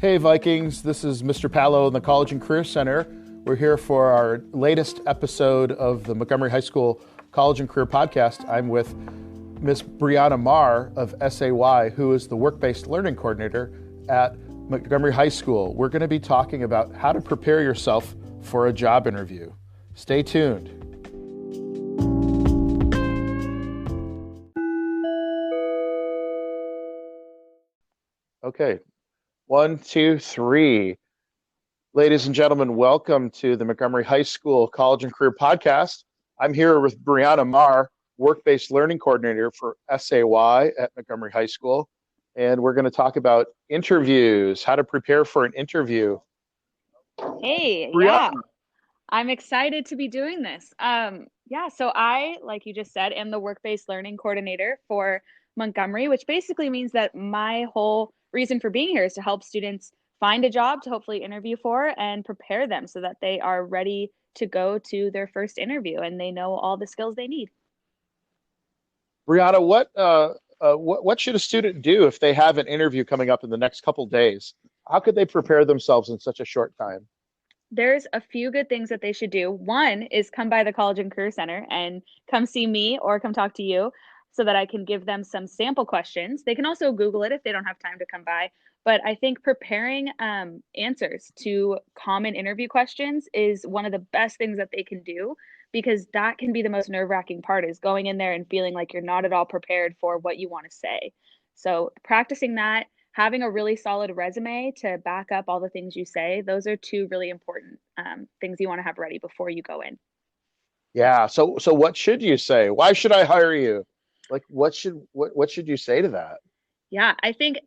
Hey Vikings, this is Mr. Palo in the College and Career Center. We're here for our latest episode of the Montgomery High School College and Career Podcast. I'm with Miss Brianna Marr of SAY, who is the Work-Based Learning Coordinator at Montgomery High School. We're going to be talking about how to prepare yourself for a job interview. Stay tuned. Okay. 1, 2, 3. Ladies and gentlemen, welcome to the Montgomery High School College and Career Podcast. I'm here with Brianna Marr, Work-Based Learning Coordinator for SAY at Montgomery High School. And we're going to talk about interviews, how to prepare for an interview. Hey, Brianna. yeah, I'm excited to be doing this. So I, like you just said, am the Work-Based Learning Coordinator for Montgomery, which basically means that my whole reason for being here is to help students find a job to hopefully interview for and prepare them so that they are ready to go to their first interview and they know all the skills they need. Brianna, what should a student do if they have an interview coming up in the next couple days? How could they prepare themselves in such a short time? There's a few good things that they should do. One is come by the College and Career Center and come see me or come talk to you so that I can give them some sample questions. They can also Google it if they don't have time to come by. But I think preparing answers to common interview questions is one of the best things that they can do, because that can be the most nerve-wracking part, is going in there and feeling like you're not at all prepared for what you want to say. So practicing that, having a really solid resume to back up all the things you say, those are two really important things you want to have ready before you go in. Yeah. So what should you say? Why should I hire you? Like, what should you say to that? Yeah, I think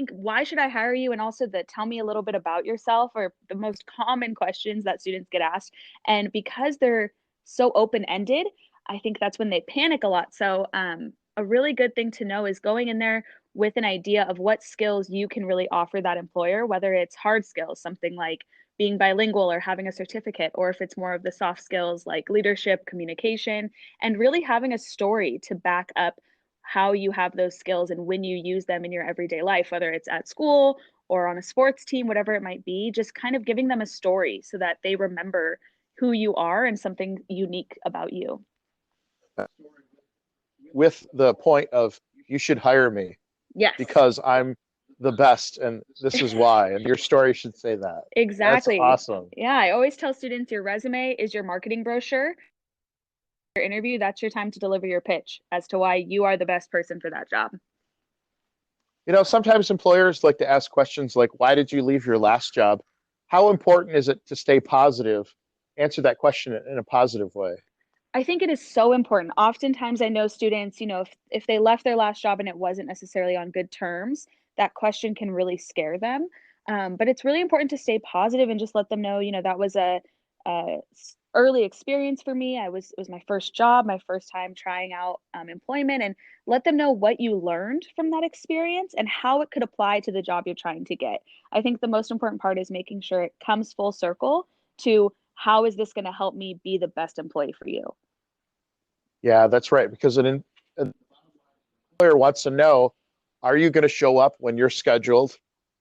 why should I hire you? And also the tell me a little bit about yourself are the most common questions that students get asked. And because they're so open-ended, I think that's when they panic a lot. So a really good thing to know is going in there with an idea of what skills you can really offer that employer, whether it's hard skills, something like being bilingual or having a certificate, or if it's more of the soft skills like leadership, communication, and really having a story to back up how you have those skills and when you use them in your everyday life, whether it's at school or on a sports team, whatever it might be, just kind of giving them a story so that they remember who you are and something unique about you. With the point of you should hire me Yes. because I'm the best and this is why, and your story should say that. That's Exactly. awesome. Yeah, I always tell students your resume is your marketing brochure. Your interview, that's your time to deliver your pitch as to why you are the best person for that job. Sometimes employers like to ask questions like, why did you leave your last job? How important is it to stay positive? Answer that question in a positive way. I think it is so important. Oftentimes, I know students, if they left their last job and it wasn't necessarily on good terms, that question can really scare them. But it's really important to stay positive and just let them know, that was a early experience for me. It was my first job, my first time trying out employment, and let them know what you learned from that experience and how it could apply to the job you're trying to get. I think the most important part is making sure it comes full circle to how is this going to help me be the best employee for you? Yeah, that's right. Because an employer wants to know, are you going to show up when you're scheduled?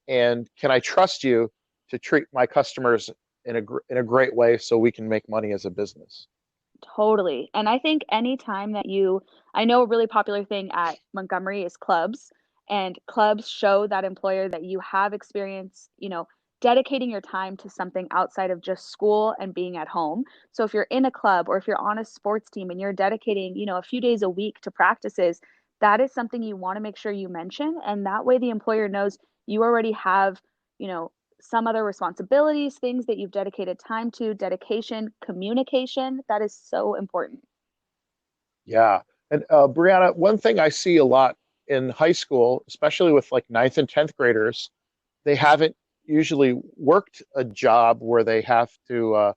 And can I trust you to treat my customers in a great way so we can make money as a business? Totally. And I think anytime that I know a really popular thing at Montgomery is clubs, and clubs show that employer that you have experience, dedicating your time to something outside of just school and being at home. So if you're in a club or if you're on a sports team and you're dedicating, a few days a week to practices, that is something you want to make sure you mention. And that way the employer knows you already have, you know, some other responsibilities, things that you've dedicated time to, dedication, communication. That is so important. Yeah. And Brianna, one thing I see a lot in high school, especially with like ninth and 10th graders, they haven't usually worked a job where they have to,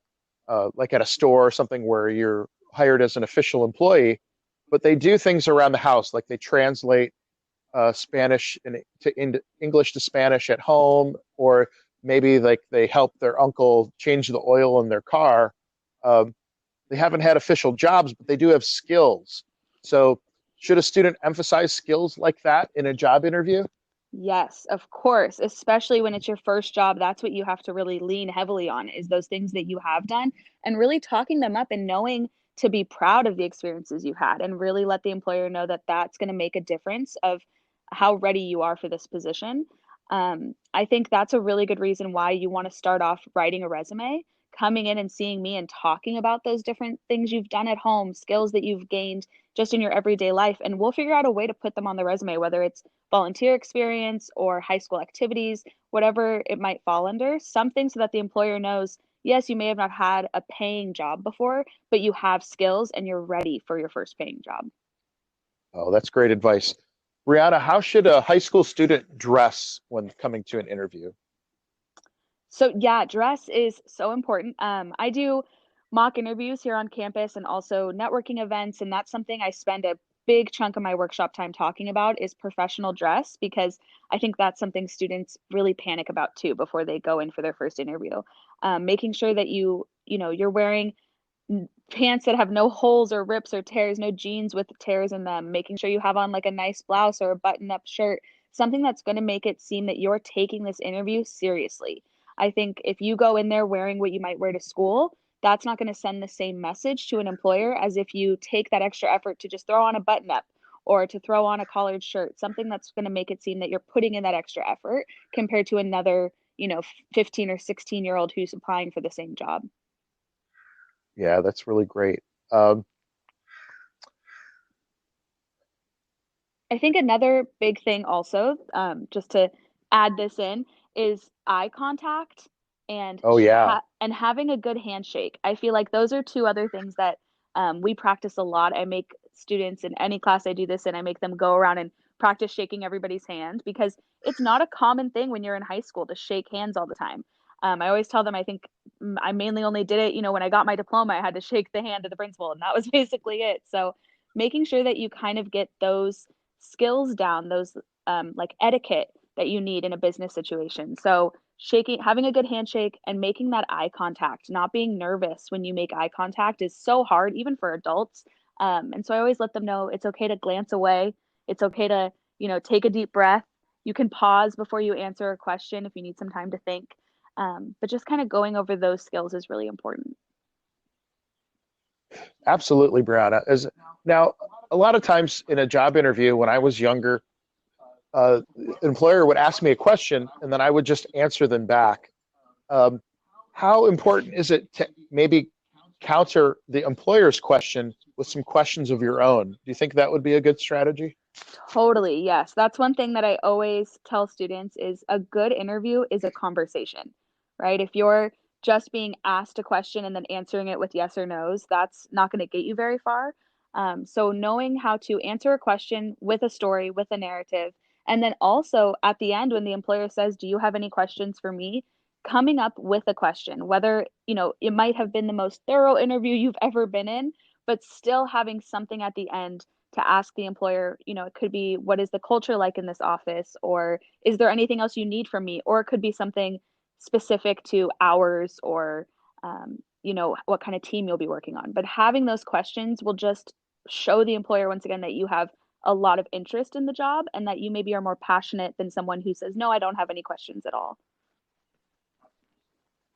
like at a store or something where you're hired as an official employee, but they do things around the house, like they translate Spanish into English to Spanish at home, or maybe like they help their uncle change the oil in their car. Um, they haven't had official jobs, but they do have skills. So, should a student emphasize skills like that in a job interview? Yes, of course, especially when it's your first job. That's what you have to really lean heavily on is those things that you have done and really talking them up and knowing to be proud of the experiences you had and really let the employer know that that's going to make a difference of how ready you are for this position. I think that's a really good reason why you want to start off writing a resume, coming in and seeing me and talking about those different things you've done at home, skills that you've gained just in your everyday life, and we'll figure out a way to put them on the resume, whether it's volunteer experience or high school activities, whatever it might fall under, something so that the employer knows, yes, you may have not had a paying job before, but you have skills and you're ready for your first paying job. Oh, that's great advice. Brianna, how should a high school student dress when coming to an interview? So yeah, dress is so important. I do mock interviews here on campus and also networking events, and that's something I spend a big chunk of my workshop time talking about is professional dress because I think that's something students really panic about too before they go in for their first interview. Making sure that you're wearing pants that have no holes or rips or tears, no jeans with tears in them, making sure you have on like a nice blouse or a button-up shirt, something that's going to make it seem that you're taking this interview seriously. I think if you go in there wearing what you might wear to school, that's not going to send the same message to an employer as if you take that extra effort to just throw on a button up or to throw on a collared shirt, something that's going to make it seem that you're putting in that extra effort compared to another, 15 or 16-year-old who's applying for the same job. Yeah, that's really great. Um, I think another big thing also, just to add this in, is eye contact and oh yeah, having a good handshake. I feel like those are two other things that we practice a lot. I make students in any class I do this in, I make them go around and practice shaking everybody's hand because it's not a common thing when you're in high school to shake hands all the time. I always tell them I think I mainly only did it, when I got my diploma, I had to shake the hand of the principal, and that was basically it. So making sure that you kind of get those skills down, those like etiquette that you need in a business situation. So having a good handshake and making that eye contact, not being nervous when you make eye contact is so hard, even for adults. And so I always let them know it's okay to glance away. It's okay to, take a deep breath. You can pause before you answer a question if you need some time to think. But just kind of going over those skills is really important. absolutely, Brianna. As now, a lot of times in a job interview when I was younger, an employer would ask me a question and then I would just answer them back. Um, how important is it to maybe counter the employer's question with some questions of your own? Do you think that would be a good strategy? Totally, yes. That's one thing that I always tell students is a good interview is a conversation, right? If you're just being asked a question and then answering it with yes or no's, that's not going to get you very far. So knowing how to answer a question with a story, with a narrative, and then also at the end when the employer says, "Do you have any questions for me?" Coming up with a question, whether, it might have been the most thorough interview you've ever been in, but still having something at the end to ask the employer, it could be, what is the culture like in this office? Or is there anything else you need from me? Or it could be something specific to hours or, what kind of team you'll be working on. But having those questions will just show the employer once again that you have a lot of interest in the job and that you maybe are more passionate than someone who says, no, I don't have any questions at all.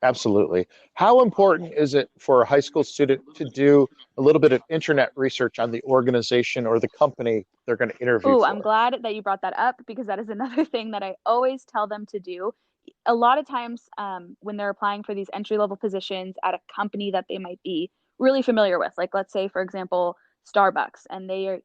Absolutely. How important is it for a high school student to do a little bit of internet research on the organization or the company they're going to interview Oh, I'm for? glad that you brought that up because that is another thing that I always tell them to do. A lot of times, when they're applying for these entry level positions at a company that they might be really familiar with, like let's say, for example, Starbucks, and they are,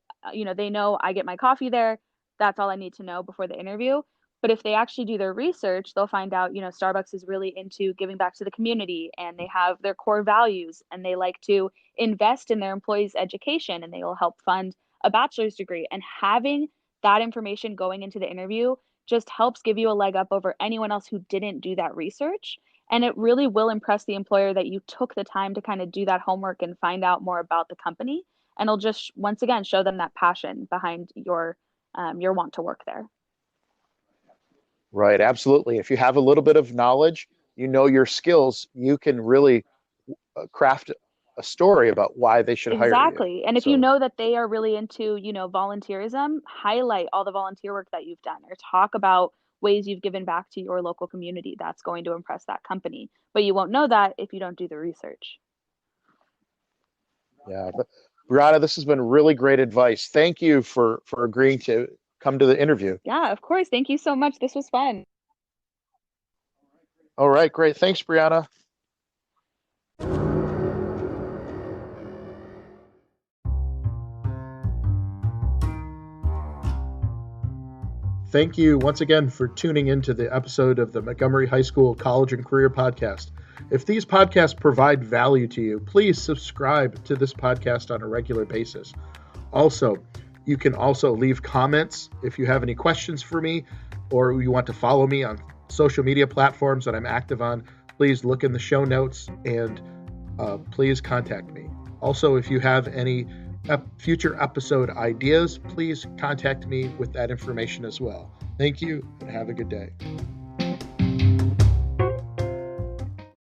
they know I get my coffee there. That's all I need to know before the interview. But if they actually do their research, they'll find out, Starbucks is really into giving back to the community and they have their core values and they like to invest in their employees' education and they will help fund a bachelor's degree. And having that information going into the interview just helps give you a leg up over anyone else who didn't do that research. And it really will impress the employer that you took the time to kind of do that homework and find out more about the company. And it'll just once again show them that passion behind your want to work there. Right, absolutely. If you have a little bit of knowledge, you know your skills, you can really craft a story about why they should hire you. Exactly. And if you So know that they are really into, volunteerism, highlight all the volunteer work that you've done or talk about ways you've given back to your local community. That's going to impress that company. But you won't know that if you don't do the research. yeah, but Brianna, this has been really great advice. Thank you for agreeing to come to the interview. Yeah, of course. Thank you so much. This was fun. All right, great. Thanks, Brianna. Thank you once again for tuning into the episode of the Montgomery High School College and Career Podcast. If these podcasts provide value to you, please subscribe to this podcast on a regular basis. Also, you can also leave comments if you have any questions for me or you want to follow me on social media platforms that I'm active on. Please look in the show notes and please contact me. Also, if you have any future episode ideas, please contact me with that information as well. Thank you and have a good day.